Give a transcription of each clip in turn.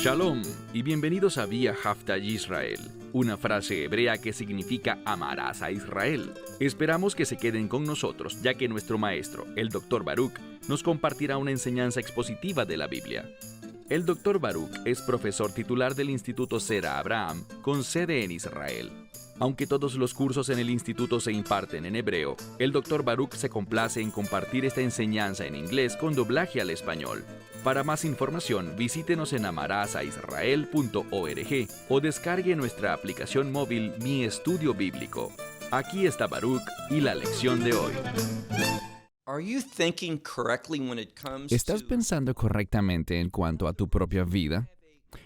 Shalom y bienvenidos a Vía Haftaj Israel, una frase hebrea que significa amarás a Israel. Esperamos que se queden con nosotros, ya que nuestro maestro, el Dr. Baruch, nos compartirá una enseñanza expositiva de la Biblia. El Dr. Baruch es profesor titular del Instituto Zera Abraham, con sede en Israel. Aunque todos los cursos en el instituto se imparten en hebreo, el Dr. Baruch se complace en compartir esta enseñanza en inglés con doblaje al español. Para más información, visítenos en amarasaisrael.org o descargue nuestra aplicación móvil Mi Estudio Bíblico. Aquí está Baruch y la lección de hoy. ¿Estás pensando correctamente en cuanto a tu propia vida?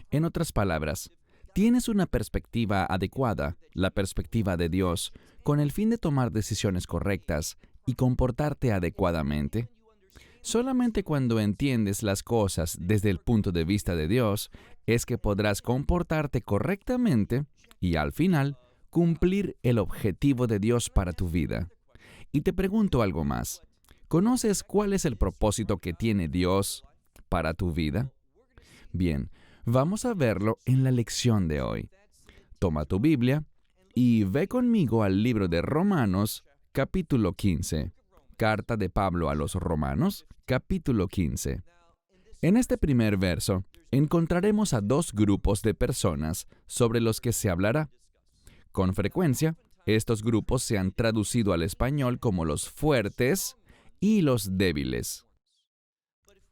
En otras palabras, ¿tienes una perspectiva adecuada, la perspectiva de Dios, con el fin de tomar decisiones correctas y comportarte adecuadamente? Solamente cuando entiendes las cosas desde el punto de vista de Dios es que podrás comportarte correctamente y, al final, cumplir el objetivo de Dios para tu vida. Y te pregunto algo más. ¿Conoces cuál es el propósito que tiene Dios para tu vida? Bien, vamos a verlo en la lección de hoy. Toma tu Biblia y ve conmigo al libro de Romanos, capítulo 15. Carta de Pablo a los Romanos, capítulo 15. En este primer verso, encontraremos a dos grupos de personas sobre los que se hablará. Con frecuencia, estos grupos se han traducido al español como los fuertes y los débiles.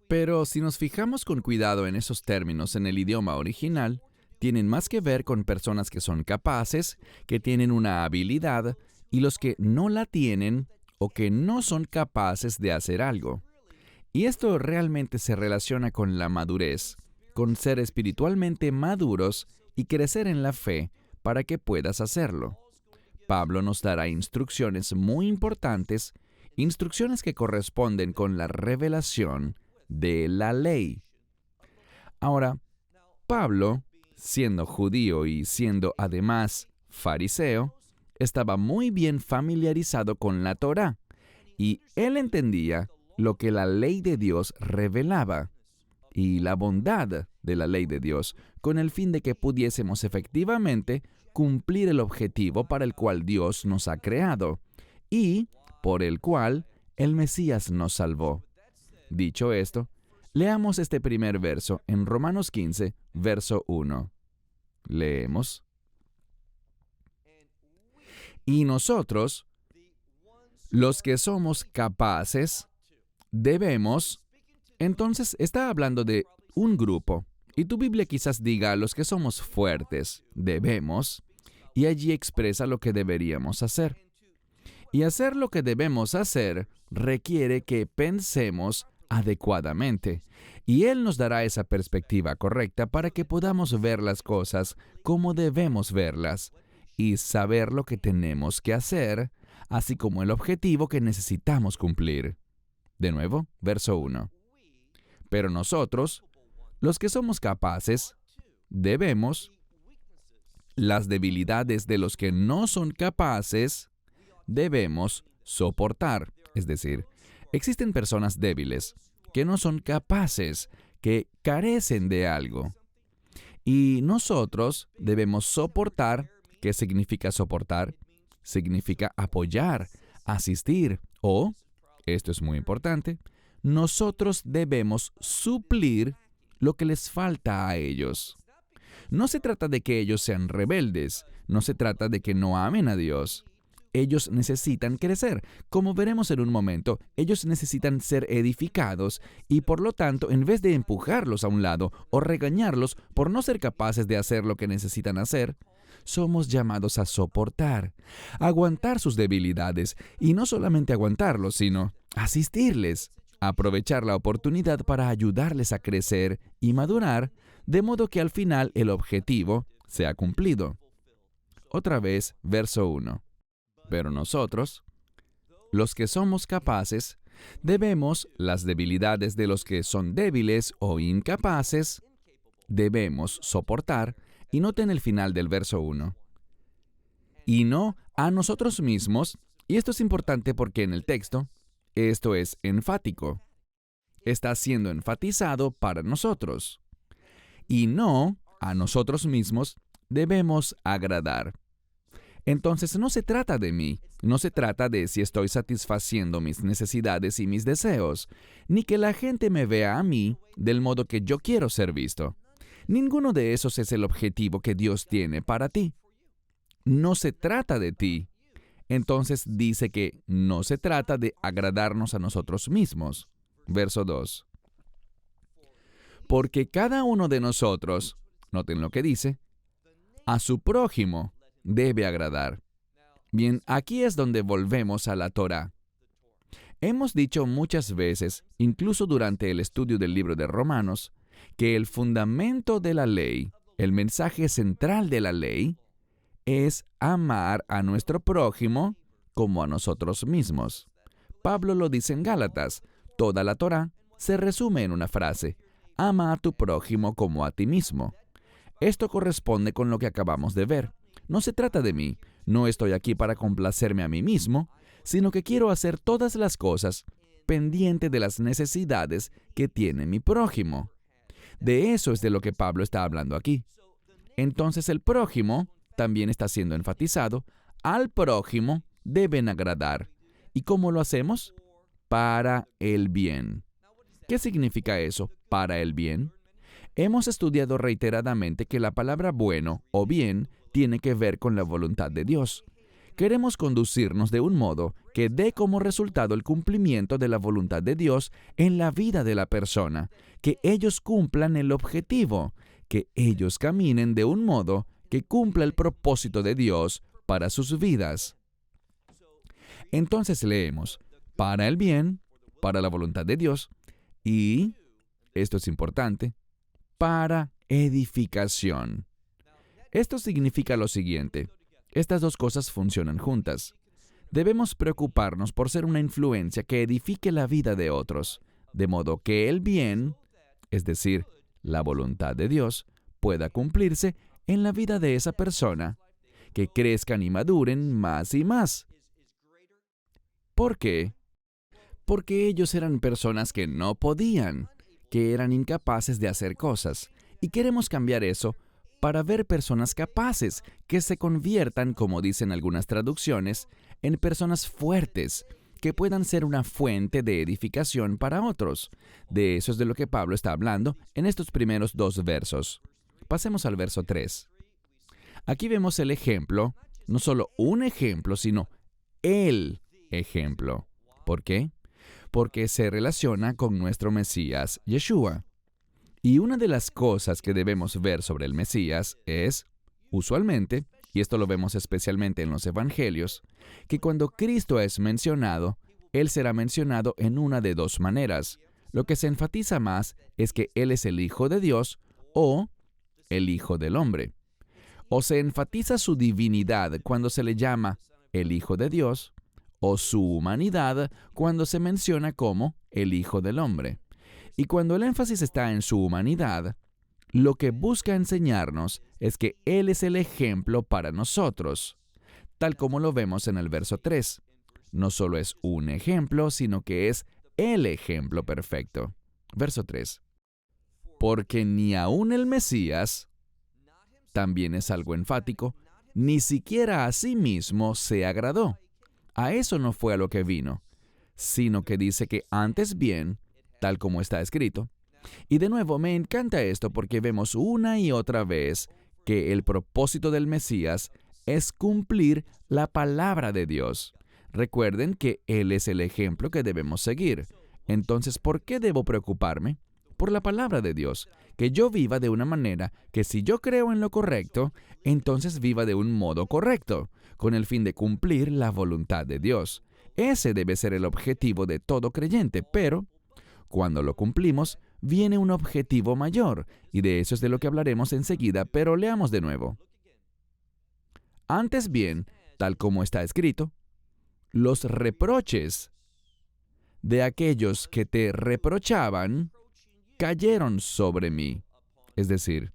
Pero si nos fijamos con cuidado en esos términos en el idioma original, tienen más que ver con personas que son capaces, que tienen una habilidad, y los que no la tienen o que no son capaces de hacer algo. Y esto realmente se relaciona con la madurez, con ser espiritualmente maduros y crecer en la fe para que puedas hacerlo. Pablo nos dará instrucciones muy importantes, instrucciones que corresponden con la revelación de la ley. Ahora, Pablo, siendo judío y siendo además fariseo, estaba muy bien familiarizado con la Torá, y él entendía lo que la ley de Dios revelaba y la bondad de la ley de Dios, con el fin de que pudiésemos efectivamente cumplir el objetivo para el cual Dios nos ha creado y por el cual el Mesías nos salvó. Dicho esto, leamos este primer verso en Romanos 15, verso 1. Leemos. Y nosotros, los que somos capaces, debemos. Entonces está hablando de un grupo, y tu Biblia quizás diga los que somos fuertes, debemos, y allí expresa lo que deberíamos hacer. Y hacer lo que debemos hacer requiere que pensemos adecuadamente, y Él nos dará esa perspectiva correcta para que podamos ver las cosas como debemos verlas, y saber lo que tenemos que hacer, así como el objetivo que necesitamos cumplir. De nuevo, verso 1. Pero nosotros, los que somos capaces, debemos. Las debilidades de los que no son capaces, debemos soportar. Es decir, existen personas débiles que no son capaces, que carecen de algo. Y nosotros debemos soportar. ¿Qué significa soportar? Significa apoyar, asistir o, esto es muy importante, nosotros debemos suplir lo que les falta a ellos. No se trata de que ellos sean rebeldes, no se trata de que no amen a Dios. Ellos necesitan crecer. Como veremos en un momento, ellos necesitan ser edificados y por lo tanto, en vez de empujarlos a un lado o regañarlos por no ser capaces de hacer lo que necesitan hacer, somos llamados a soportar, aguantar sus debilidades y no solamente aguantarlos, sino asistirles, aprovechar la oportunidad para ayudarles a crecer y madurar, de modo que al final el objetivo sea cumplido. Otra vez, verso 1. Pero nosotros, los que somos capaces, debemos las debilidades de los que son débiles o incapaces, debemos soportar. Y noten el final del verso 1. Y no a nosotros mismos, y esto es importante porque en el texto, esto es enfático. Está siendo enfatizado para nosotros. y no a nosotros mismos debemos agradar. Entonces no se trata de mí, no se trata de si estoy satisfaciendo mis necesidades y mis deseos, ni que la gente me vea a mí del modo que yo quiero ser visto. Ninguno de esos es el objetivo que Dios tiene para ti. No se trata de ti. Entonces dice que no se trata de agradarnos a nosotros mismos. Verso 2. Porque cada uno de nosotros, noten lo que dice, a su prójimo debe agradar. Bien, aquí es donde volvemos a la Torá. Hemos dicho muchas veces, incluso durante el estudio del libro de Romanos, que el fundamento de la ley, el mensaje central de la ley, es amar a nuestro prójimo como a nosotros mismos. Pablo lo dice en Gálatas, toda la Torá se resume en una frase, ama a tu prójimo como a ti mismo. Esto corresponde con lo que acabamos de ver. No se trata de mí, no estoy aquí para complacerme a mí mismo, sino que quiero hacer todas las cosas pendiente de las necesidades que tiene mi prójimo. De eso es de lo que Pablo está hablando aquí. Entonces el prójimo también está siendo enfatizado. Al prójimo deben agradar. ¿Y cómo lo hacemos? Para el bien. ¿Qué significa eso? Para el bien. Hemos estudiado reiteradamente que la palabra bueno o bien tiene que ver con la voluntad de Dios. Queremos conducirnos de un modo que dé como resultado el cumplimiento de la voluntad de Dios en la vida de la persona, que ellos cumplan el objetivo, que ellos caminen de un modo que cumpla el propósito de Dios para sus vidas. Entonces leemos, para el bien, para la voluntad de Dios, y, esto es importante, para edificación. Esto significa lo siguiente, estas dos cosas funcionan juntas. Debemos preocuparnos por ser una influencia que edifique la vida de otros, de modo que el bien, es decir, la voluntad de Dios, pueda cumplirse en la vida de esa persona, que crezcan y maduren más y más. ¿Por qué? Porque ellos eran personas que no podían, que eran incapaces de hacer cosas, y queremos cambiar eso para ver personas capaces, que se conviertan, como dicen algunas traducciones, en personas fuertes, que puedan ser una fuente de edificación para otros. De eso es de lo que Pablo está hablando en estos primeros 2 versos. Pasemos al verso 3. Aquí vemos el ejemplo, no solo un ejemplo, sino el ejemplo. ¿Por qué? Porque se relaciona con nuestro Mesías, Yeshua. Y una de las cosas que debemos ver sobre el Mesías es, usualmente, y esto lo vemos especialmente en los Evangelios, que cuando Cristo es mencionado, Él será mencionado en una de 2 maneras. Lo que se enfatiza más es que Él es el Hijo de Dios o el Hijo del Hombre. O se enfatiza su divinidad cuando se le llama el Hijo de Dios, o su humanidad cuando se menciona como el Hijo del Hombre. Y cuando el énfasis está en su humanidad, lo que busca enseñarnos es que Él es el ejemplo para nosotros, tal como lo vemos en el verso 3. No solo es un ejemplo, sino que es el ejemplo perfecto. Verso 3. Porque ni aun el Mesías, también es algo enfático, ni siquiera a sí mismo se agradó. A eso no fue a lo que vino, sino que dice que antes bien, tal como está escrito. Y de nuevo, me encanta esto porque vemos una y otra vez que el propósito del Mesías es cumplir la palabra de Dios. Recuerden que Él es el ejemplo que debemos seguir. Entonces, ¿por qué debo preocuparme? Por la palabra de Dios, que yo viva de una manera que si yo creo en lo correcto, entonces viva de un modo correcto, con el fin de cumplir la voluntad de Dios. Ese debe ser el objetivo de todo creyente, pero cuando lo cumplimos, viene un objetivo mayor, y de eso es de lo que hablaremos enseguida, pero leamos de nuevo. Antes bien, tal como está escrito, los reproches de aquellos que te reprochaban cayeron sobre mí. Es decir,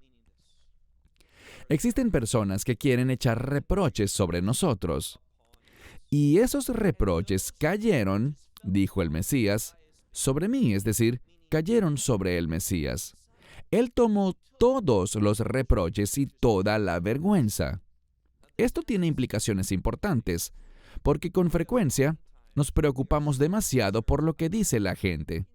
existen personas que quieren echar reproches sobre nosotros. Y esos reproches cayeron, dijo el Mesías, sobre mí, es decir, cayeron sobre el Mesías. Él tomó todos los reproches y toda la vergüenza. Esto tiene implicaciones importantes, porque con frecuencia nos preocupamos demasiado por lo que dice la gente.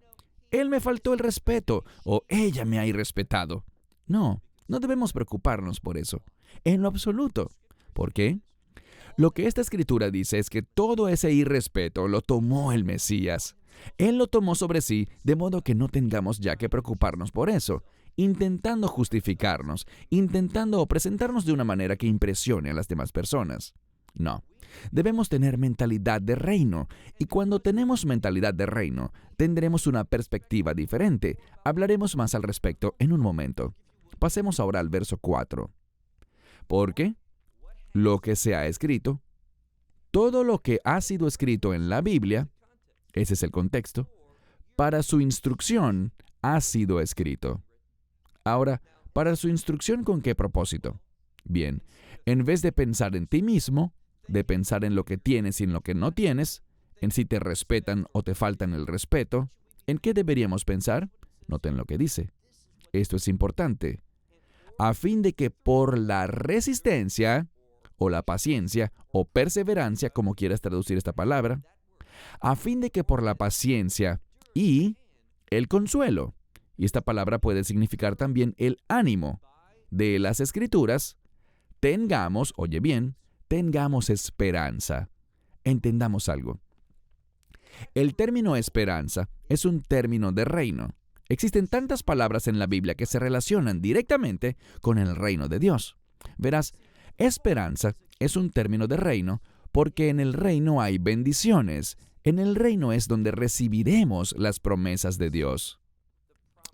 Él me faltó el respeto o ella me ha irrespetado. No debemos preocuparnos por eso, en lo absoluto. ¿Por qué? Lo que esta escritura dice es que todo ese irrespeto lo tomó el Mesías. Él lo tomó sobre sí, de modo que no tengamos ya que preocuparnos por eso, intentando justificarnos, intentando presentarnos de una manera que impresione a las demás personas. No, debemos tener mentalidad de reino, y cuando tenemos mentalidad de reino, tendremos una perspectiva diferente. Hablaremos más al respecto en un momento. Pasemos ahora al verso 4. Porque lo que se ha escrito, todo lo que ha sido escrito en la Biblia, ese es el contexto, para su instrucción ha sido escrito. Ahora, ¿para su instrucción con qué propósito? Bien, en vez de pensar en ti mismo, de pensar en lo que tienes y en lo que no tienes, en si te respetan o te faltan el respeto, ¿en qué deberíamos pensar? Noten lo que dice. Esto es importante. A fin de que por la resistencia, o la paciencia, o perseverancia, como quieras traducir esta palabra, a fin de que por la paciencia y el consuelo, y esta palabra puede significar también el ánimo de las Escrituras, tengamos, oye bien, tengamos esperanza. Entendamos algo. El término esperanza es un término de reino. Existen tantas palabras en la Biblia que se relacionan directamente con el reino de Dios. Verás, esperanza es un término de reino porque en el reino hay bendiciones. En el reino es donde recibiremos las promesas de Dios.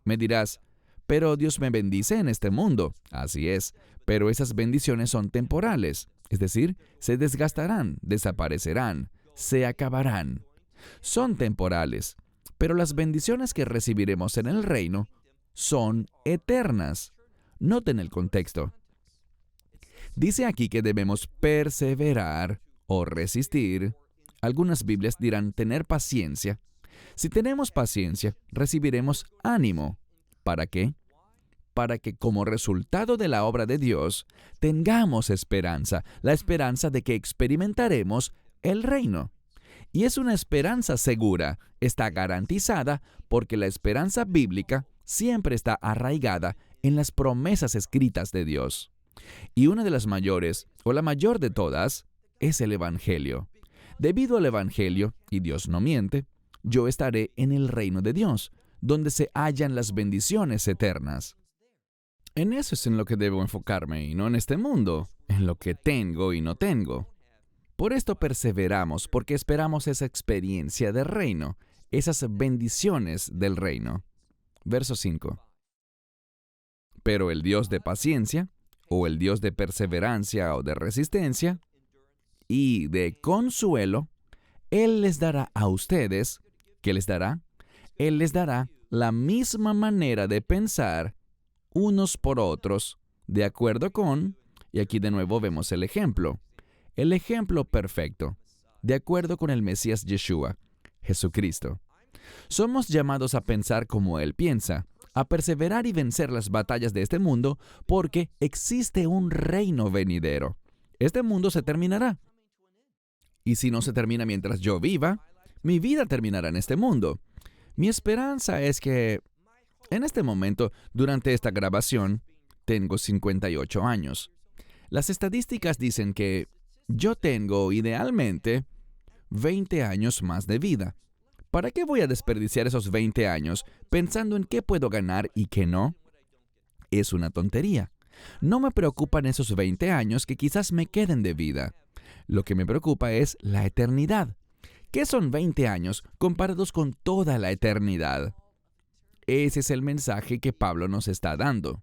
Me dirás, pero Dios me bendice en este mundo. Así es, pero esas bendiciones son temporales, es decir, se desgastarán, desaparecerán, se acabarán. Son temporales, pero las bendiciones que recibiremos en el reino son eternas. Noten el contexto. Dice aquí que debemos perseverar o resistir. Algunas Biblias dirán tener paciencia. Si tenemos paciencia, recibiremos ánimo. ¿Para qué? Para que como resultado de la obra de Dios, tengamos esperanza, la esperanza de que experimentaremos el reino. Y es una esperanza segura, está garantizada porque la esperanza bíblica siempre está arraigada en las promesas escritas de Dios. Y una de las mayores, o la mayor de todas, es el Evangelio. Debido al Evangelio, y Dios no miente, yo estaré en el reino de Dios, donde se hallan las bendiciones eternas. En eso es en lo que debo enfocarme, y no en este mundo, en lo que tengo y no tengo. Por esto perseveramos, porque esperamos esa experiencia del reino, esas bendiciones del reino. Verso 5. Pero el Dios de paciencia, o el Dios de perseverancia o de resistencia, y de consuelo, Él les dará a ustedes, ¿qué les dará? Él les dará la misma manera de pensar unos por otros, de acuerdo con, y aquí de nuevo vemos el ejemplo perfecto, de acuerdo con el Mesías Yeshua, Jesucristo. Somos llamados a pensar como Él piensa, a perseverar y vencer las batallas de este mundo, porque existe un reino venidero. Este mundo se terminará. Y si no se termina mientras yo viva, mi vida terminará en este mundo. Mi esperanza es que, en este momento, durante esta grabación, tengo 58 años. Las estadísticas dicen que yo tengo, idealmente, 20 años más de vida. ¿Para qué voy a desperdiciar esos 20 años pensando en qué puedo ganar y qué no? Es una tontería. No me preocupan esos 20 años que quizás me queden de vida. Lo que me preocupa es la eternidad. ¿Qué son 20 años comparados con toda la eternidad? Ese es el mensaje que Pablo nos está dando.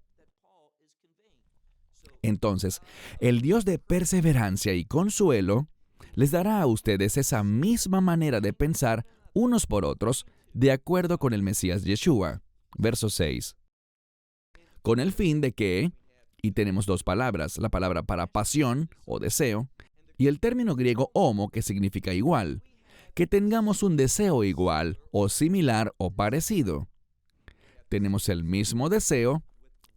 Entonces, el Dios de perseverancia y consuelo les dará a ustedes esa misma manera de pensar unos por otros, de acuerdo con el Mesías Yeshua. Verso 6. Con el fin de que, y tenemos dos palabras, la palabra para pasión o deseo, y el término griego homo, que significa igual, que tengamos un deseo igual, o similar, o parecido. tenemos el mismo deseo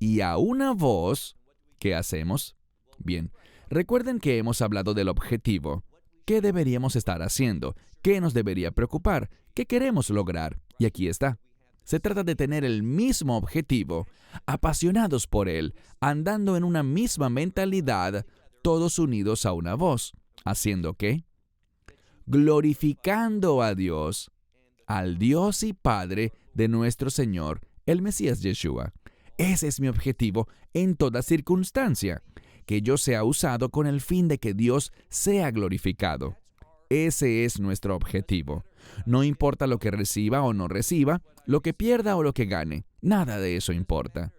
y a una voz, ¿qué hacemos? Bien, recuerden que hemos hablado del objetivo. ¿Qué deberíamos estar haciendo? ¿Qué nos debería preocupar? ¿Qué queremos lograr? Y aquí está. Se trata de tener el mismo objetivo, apasionados por él, andando en una misma mentalidad, todos unidos a una voz. ¿Haciendo qué? Glorificando a Dios, al Dios y Padre de nuestro Señor, el Mesías Yeshua. Ese es mi objetivo en toda circunstancia, que yo sea usado con el fin de que Dios sea glorificado. Ese es nuestro objetivo. No importa lo que reciba o no reciba, lo que pierda o lo que gane, nada de eso importa.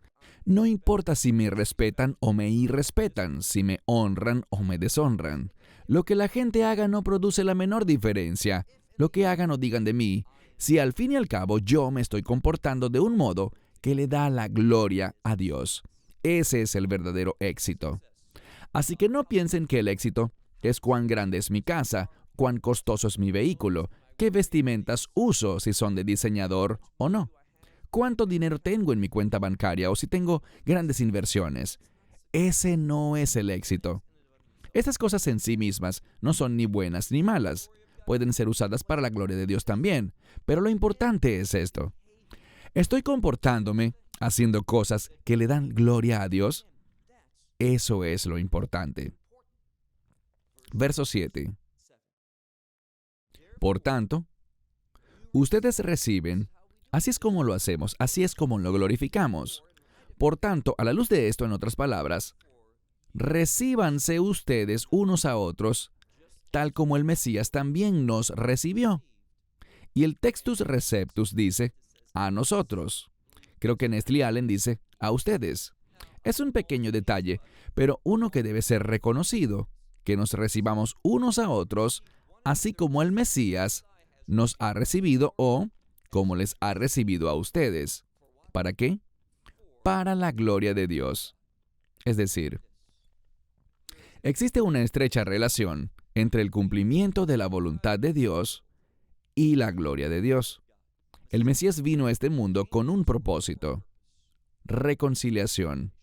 No importa si me respetan o me irrespetan, si me honran o me deshonran. Lo que la gente haga no produce la menor diferencia. Lo que hagan o digan de mí, si al fin y al cabo yo me estoy comportando de un modo que le da la gloria a Dios. Ese es el verdadero éxito. Así que no piensen que el éxito es cuán grande es mi casa, cuán costoso es mi vehículo, qué vestimentas uso, si son de diseñador o no, cuánto dinero tengo en mi cuenta bancaria o si tengo grandes inversiones. Ese no es el éxito. Estas cosas en sí mismas no son ni buenas ni malas. Pueden ser usadas para la gloria de Dios también, pero lo importante es esto. ¿Estoy comportándome haciendo cosas que le dan gloria a Dios? Eso es lo importante. Verso 7. Por tanto, ustedes reciben, así es como lo hacemos, así es como lo glorificamos. Por tanto, a la luz de esto, en otras palabras, recíbanse ustedes unos a otros, tal como el Mesías también nos recibió. Y el Textus Receptus dice, a nosotros. Creo que Nestle Allen dice, a ustedes. Es un pequeño detalle, pero uno que debe ser reconocido, que nos recibamos unos a otros, así como el Mesías nos ha recibido o como les ha recibido a ustedes. ¿Para qué? Para la gloria de Dios. Es decir, existe una estrecha relación entre el cumplimiento de la voluntad de Dios y la gloria de Dios. El Mesías vino a este mundo con un propósito: reconciliación,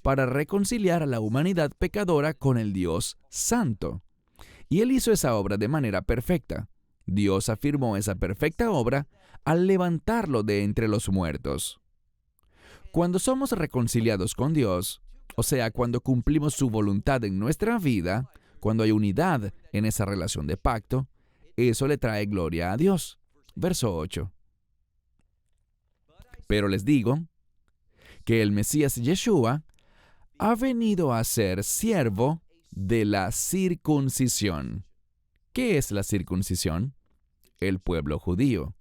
para reconciliar a la humanidad pecadora con el Dios Santo. Y Él hizo esa obra de manera perfecta. Dios afirmó esa perfecta obra al levantarlo de entre los muertos. Cuando somos reconciliados con Dios, o sea, cuando cumplimos su voluntad en nuestra vida, cuando hay unidad en esa relación de pacto, eso le trae gloria a Dios. Verso 8. Pero les digo que el Mesías Yeshua ha venido a ser siervo de la circuncisión. ¿Qué es la circuncisión? El pueblo judío.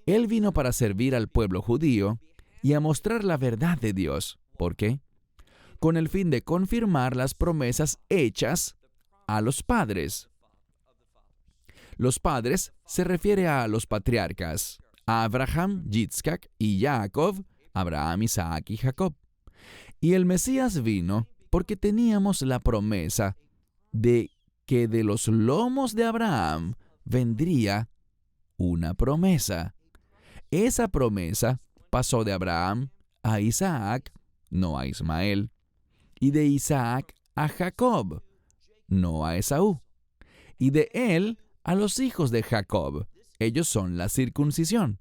Él vino para servir al pueblo judío y a mostrar la verdad de Dios. ¿Por qué? Con el fin de confirmar las promesas hechas a los padres. Los padres se refiere a los patriarcas, a Abraham, Yitzhak y Jacob, Abraham, Isaac y Jacob. Y el Mesías vino porque teníamos la promesa de que de los lomos de Abraham vendría una promesa. Esa promesa pasó de Abraham a Isaac, no a Ismael, y de Isaac a Jacob, no a Esaú, y de él a los hijos de Jacob. Ellos son la circuncisión.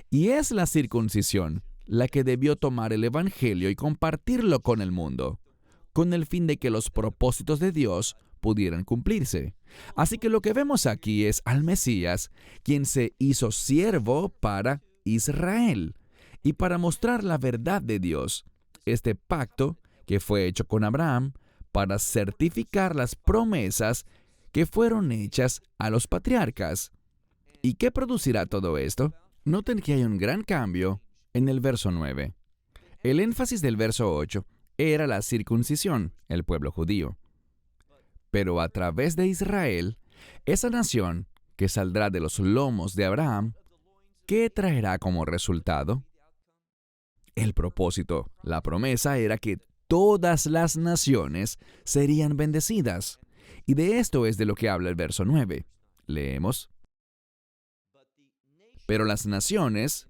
Y es la circuncisión la que debió tomar el Evangelio y compartirlo con el mundo, con el fin de que los propósitos de Dios pudieran cumplirse. Así que lo que vemos aquí es al Mesías, quien se hizo siervo para Israel y para mostrar la verdad de Dios, este pacto que fue hecho con Abraham para certificar las promesas que fueron hechas a los patriarcas. ¿Y qué producirá todo esto? Noten que hay un gran cambio en el verso 9. El énfasis del verso 8 era la circuncisión, el pueblo judío. Pero a través de Israel, esa nación que saldrá de los lomos de Abraham, ¿qué traerá como resultado? El propósito, la promesa era que todas las naciones serían bendecidas. Y de esto es de lo que habla el verso 9. Leemos. Pero las naciones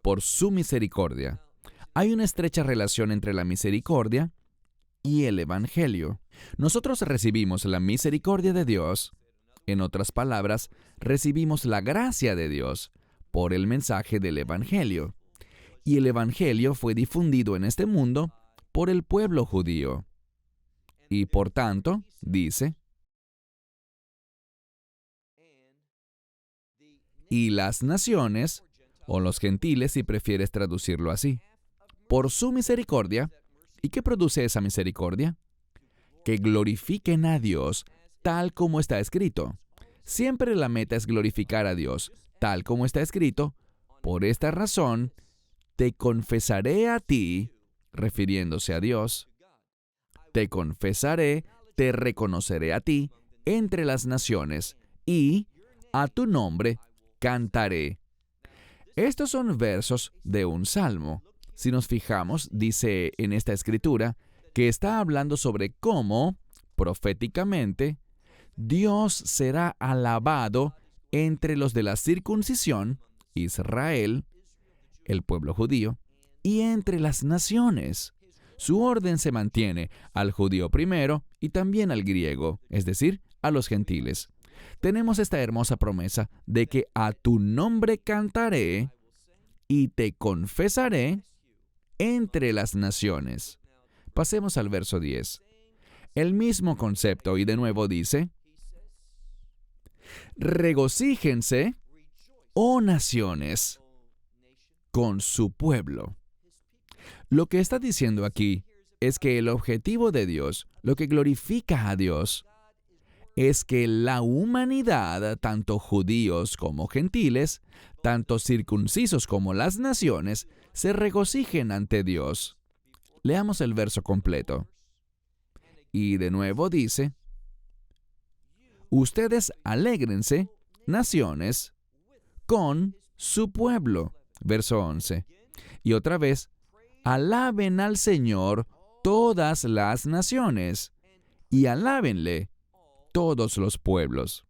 por su misericordia. Hay una estrecha relación entre la misericordia y el Evangelio. Nosotros recibimos la misericordia de Dios. En otras palabras, recibimos la gracia de Dios por el mensaje del Evangelio. Y el Evangelio fue difundido en este mundo por el pueblo judío. Y por tanto, dice, y las naciones, o los gentiles si prefieres traducirlo así, por su misericordia. ¿Y qué produce esa misericordia? Que glorifiquen a Dios tal como está escrito. Siempre la meta es glorificar a Dios tal como está escrito. Por esta razón, te confesaré a ti, refiriéndose a Dios, te confesaré, te reconoceré a ti entre las naciones, y a tu nombre cantaré. Estos son versos de un salmo. Si nos fijamos, dice en esta escritura que está hablando sobre cómo, proféticamente, Dios será alabado entre los de la circuncisión, Israel, el pueblo judío, y entre las naciones. Su orden se mantiene al judío primero y también al griego, es decir, a los gentiles. Tenemos esta hermosa promesa de que a tu nombre cantaré y te confesaré entre las naciones. Pasemos al verso 10. El mismo concepto y de nuevo dice, regocíjense, oh naciones, con su pueblo. Lo que está diciendo aquí es que el objetivo de Dios, lo que glorifica a Dios, es que la humanidad, tanto judíos como gentiles, tanto circuncisos como las naciones, se regocijen ante Dios. Leamos el verso completo. Y de nuevo dice, ustedes alégrense, naciones, con su pueblo. Verso 11. Y otra vez, alaben al Señor todas las naciones, y alábenle todos los pueblos.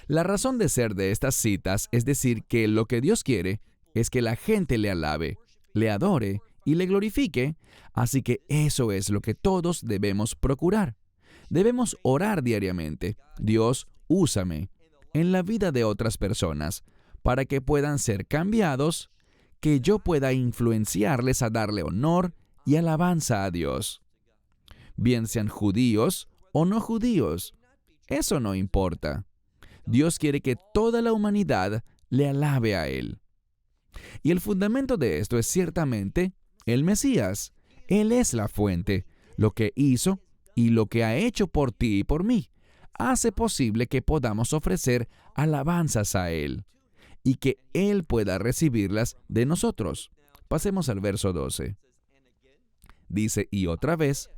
La razón de ser de estas citas es decir que lo que Dios quiere es que la gente le alabe, le adore y le glorifique, así que eso es lo que todos debemos procurar. Debemos orar diariamente. Dios, úsame en la vida de otras personas para que puedan ser cambiados, que yo pueda influenciarles a darle honor y alabanza a Dios. Bien sean judíos o no judíos, eso no importa. Dios quiere que toda la humanidad le alabe a Él. Y el fundamento de esto es ciertamente el Mesías. Él es la fuente. Lo que hizo y lo que ha hecho por ti y por mí hace posible que podamos ofrecer alabanzas a Él y que Él pueda recibirlas de nosotros. Pasemos al verso 12. Dice, y otra vez,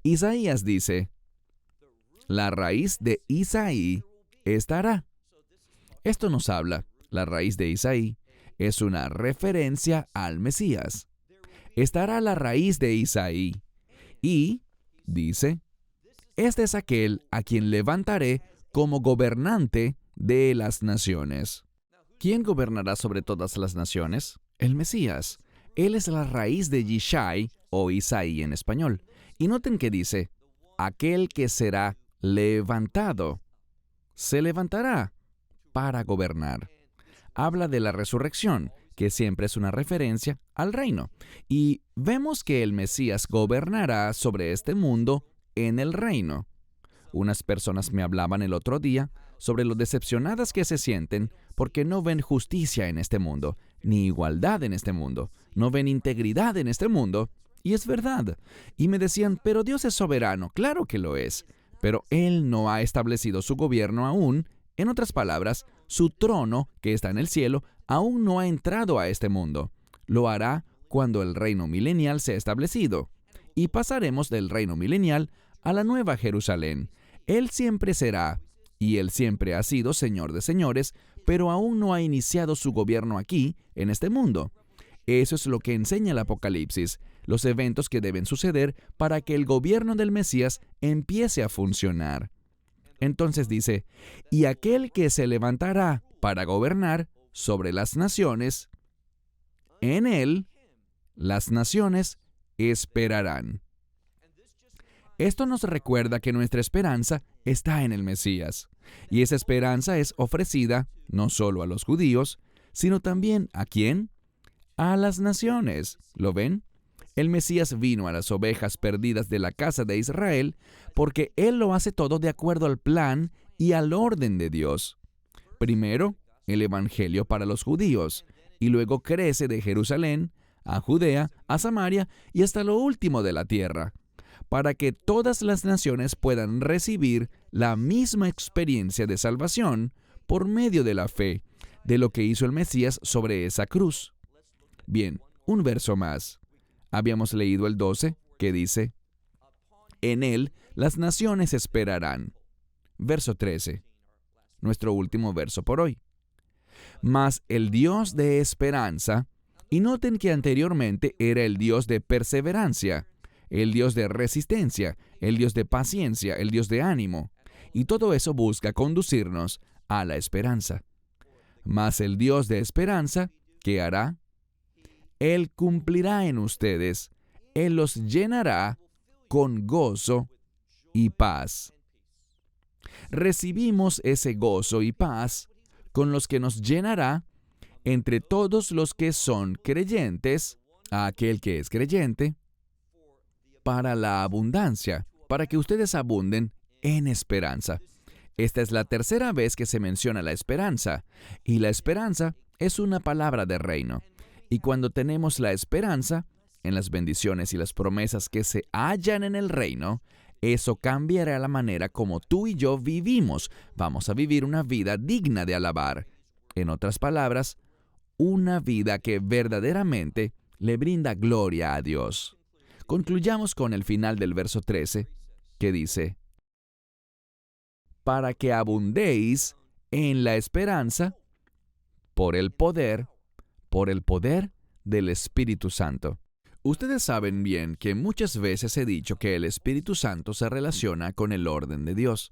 Isaías dice, la raíz de Isaí estará. Esto nos habla, la raíz de Isaí es una referencia al Mesías. Estará la raíz de Isaí. Y, dice, este es aquel a quien levantaré como gobernante de las naciones. ¿Quién gobernará sobre todas las naciones? El Mesías. Él es la raíz de Yishai, o Isaí en español. Y noten que dice, aquel que será levantado. Se levantará para gobernar. Habla de la resurrección, que siempre es una referencia al reino. Y vemos que el Mesías gobernará sobre este mundo en el reino. Unas personas me hablaban el otro día sobre lo decepcionadas que se sienten porque no ven justicia en este mundo, ni igualdad en este mundo, no ven integridad en este mundo. Y es verdad. Y me decían, pero Dios es soberano. Claro que lo es. Pero Él no ha establecido su gobierno aún. En otras palabras, su trono, que está en el cielo, aún no ha entrado a este mundo. Lo hará cuando el reino milenial sea establecido. Y pasaremos del reino milenial a la nueva Jerusalén. Él siempre será, y Él siempre ha sido Señor de señores, pero aún no ha iniciado su gobierno aquí, en este mundo. Eso es lo que enseña el Apocalipsis, los eventos que deben suceder para que el gobierno del Mesías empiece a funcionar. Entonces dice, y aquel que se levantará para gobernar sobre las naciones, En Él, las naciones esperarán. Esto nos recuerda que nuestra esperanza está en el Mesías, y esa esperanza es ofrecida no solo a los judíos, sino también ¿a quién? A las naciones. ¿Lo ven? El Mesías vino a las ovejas perdidas de la casa de Israel porque Él lo hace todo de acuerdo al plan y al orden de Dios. Primero, el Evangelio para los judíos, y luego crece de Jerusalén a Judea, a Samaria y hasta lo último de la tierra, para que todas las naciones puedan recibir la misma experiencia de salvación por medio de la fe de lo que hizo el Mesías sobre esa cruz. Bien, un verso más. Habíamos leído el 12, que dice, en Él las naciones esperarán. Verso 13, nuestro último verso por hoy. Mas el Dios de esperanza, y noten que anteriormente era el Dios de perseverancia, el Dios de resistencia, el Dios de paciencia, el Dios de ánimo, y todo eso busca conducirnos a la esperanza. Mas el Dios de esperanza, ¿qué hará? Él cumplirá en ustedes, Él los llenará con gozo y paz. Recibimos ese gozo y paz con los que nos llenará entre todos los que son creyentes, a aquel que es creyente, para la abundancia, para que ustedes abunden en esperanza. Esta es la tercera vez que se menciona la esperanza, y la esperanza es una palabra de reino. Y cuando tenemos la esperanza en las bendiciones y las promesas que se hallan en el reino, eso cambiará la manera como tú y yo vivimos. Vamos a vivir una vida digna de alabar. En otras palabras, una vida que verdaderamente le brinda gloria a Dios. Concluyamos con el final del verso 13, que dice, para que abundéis en la esperanza por el poder del Espíritu Santo. Ustedes saben bien que muchas veces he dicho que el Espíritu Santo se relaciona con el orden de Dios.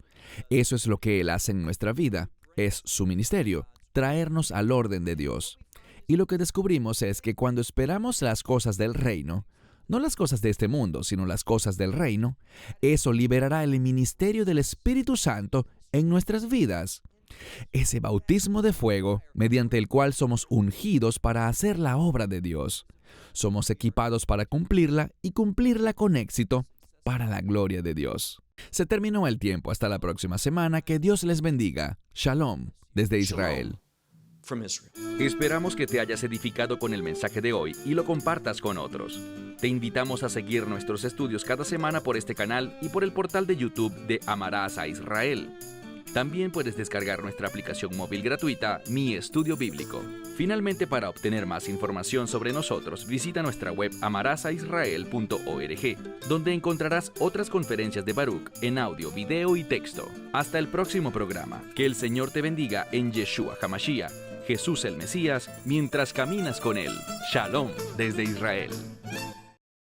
Eso es lo que Él hace en nuestra vida. Es su ministerio, traernos al orden de Dios. Y lo que descubrimos es que cuando esperamos las cosas del reino, no las cosas de este mundo, sino las cosas del reino, eso liberará el ministerio del Espíritu Santo en nuestras vidas. Ese bautismo de fuego, mediante el cual somos ungidos para hacer la obra de Dios. Somos equipados para cumplirla y cumplirla con éxito para la gloria de Dios. Se terminó el tiempo. Hasta la próxima semana. Que Dios les bendiga. Shalom desde Israel. Esperamos que te hayas edificado con el mensaje de hoy y lo compartas con otros. Te invitamos a seguir nuestros estudios cada semana por este canal y por el portal de YouTube de Amarás a Israel. También puedes descargar nuestra aplicación móvil gratuita, Mi Estudio Bíblico. Finalmente, para obtener más información sobre nosotros, visita nuestra web amarasaisrael.org, donde encontrarás otras conferencias de Baruch en audio, video y texto. Hasta el próximo programa. Que el Señor te bendiga en Yeshua HaMashiach, Jesús el Mesías, mientras caminas con Él. Shalom desde Israel.